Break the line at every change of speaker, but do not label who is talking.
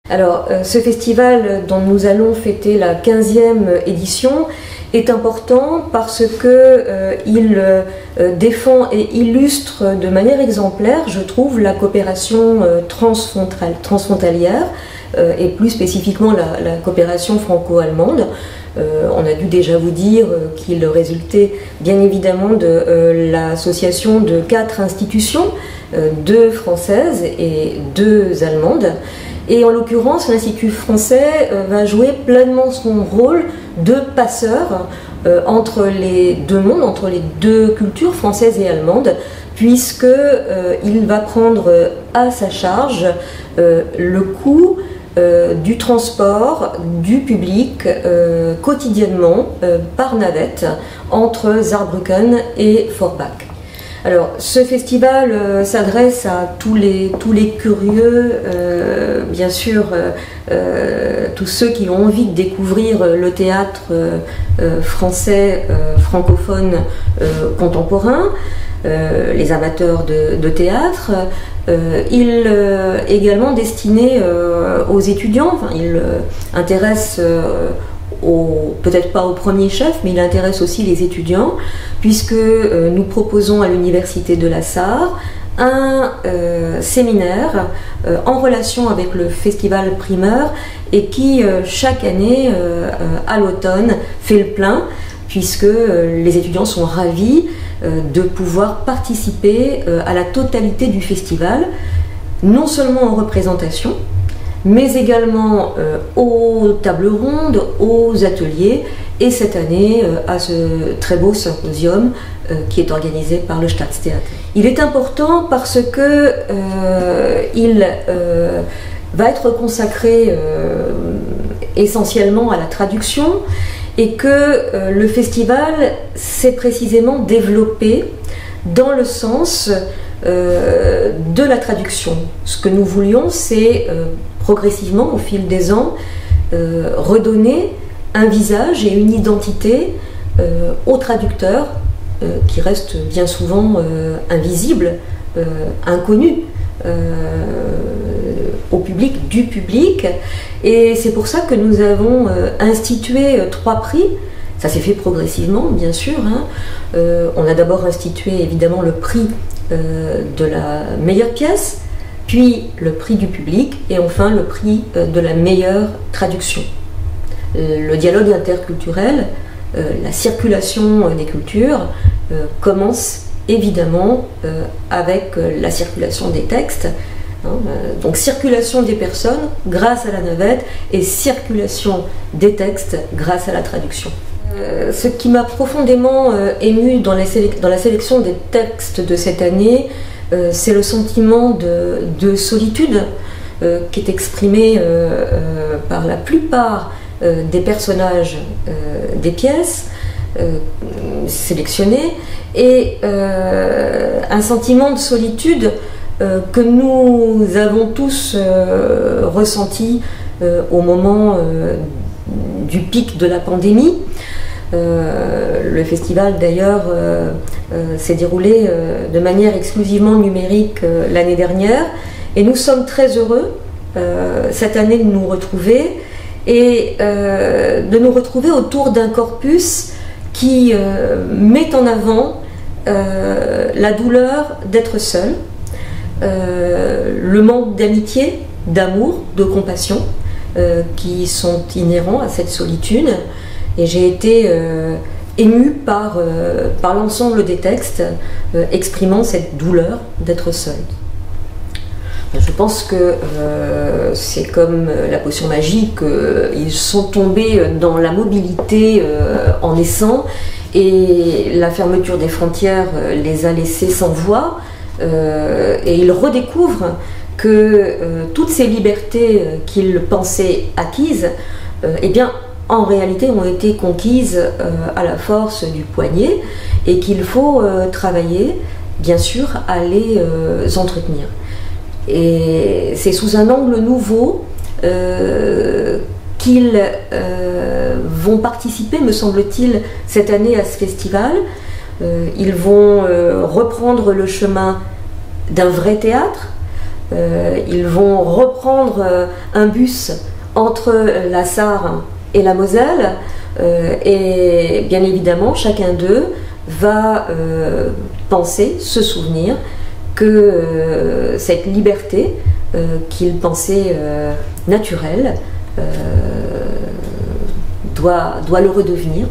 Alors, ce festival dont nous allons fêter la 15e édition est important parce qu'il défend et illustre de manière exemplaire, je trouve, la coopération transfrontalière et plus spécifiquement la coopération franco-allemande. On a dû déjà vous dire qu'il résultait bien évidemment de l'association de 4 institutions, 2 françaises et 2 allemandes. Et en l'occurrence, l'Institut français va jouer pleinement son rôle de passeur entre les deux mondes, entre les deux cultures françaises et allemandes, puisqu'il va prendre à sa charge le coût du transport du public quotidiennement par navette entre Saarbrücken et Forbach. Alors, ce festival s'adresse à tous les curieux, bien sûr, tous ceux qui ont envie de découvrir le théâtre français francophone contemporain, les amateurs de théâtre. Il est également destiné aux étudiants. Enfin, il intéresse peut-être pas au premier chef, mais il intéresse aussi les étudiants, puisque nous proposons à l'Université de la Sarre un séminaire en relation avec le Festival Primeur et qui chaque année à l'automne fait le plein, puisque les étudiants sont ravis de pouvoir participer à la totalité du festival, non seulement en représentation, mais également aux tables rondes, aux ateliers, et cette année à ce très beau symposium qui est organisé par le Staatstheater. Il est important parce que il va être consacré essentiellement à la traduction, et que le festival s'est précisément développé dans le sens de la traduction. Ce que nous voulions, c'est progressivement, au fil des ans, redonner un visage et une identité aux traducteurs qui restent bien souvent invisibles, inconnus au public, du public. Et c'est pour ça que nous avons institué 3 prix. Ça s'est fait progressivement, bien sûr. On a d'abord institué évidemment le prix de la meilleure pièce, puis le prix du public, et enfin le prix de la meilleure traduction. Le dialogue interculturel, la circulation des cultures commence évidemment avec la circulation des textes. Donc circulation des personnes grâce à la navette et circulation des textes grâce à la traduction. Ce qui m'a profondément ému dans la sélection des textes de cette année, c'est le sentiment de solitude qui est exprimé par la plupart des personnages des pièces sélectionnées, et un sentiment de solitude que nous avons tous ressenti au moment du pic de la pandémie. Le festival d'ailleurs s'est déroulé de manière exclusivement numérique l'année dernière, et nous sommes très heureux cette année de nous retrouver, et de nous retrouver autour d'un corpus qui met en avant la douleur d'être seul, le manque d'amitié, d'amour, de compassion qui sont inhérents à cette solitude. Et j'ai été émue par l'ensemble des textes exprimant cette douleur d'être seul. Je pense que c'est comme la potion magique, ils sont tombés dans la mobilité en naissant, et la fermeture des frontières les a laissés sans voix, et ils redécouvrent que toutes ces libertés qu'ils pensaient acquises, eh bien, en réalité ont été conquises à la force du poignet, et qu'il faut travailler, bien sûr, à les entretenir. Et c'est sous un angle nouveau qu'ils vont participer, me semble-t-il, cette année à ce festival. Ils vont reprendre le chemin d'un vrai théâtre, Ils vont reprendre un bus entre la Sarre et la Moselle, et bien évidemment chacun d'eux va penser, se souvenir que cette liberté qu'il pensait naturelle doit le redevenir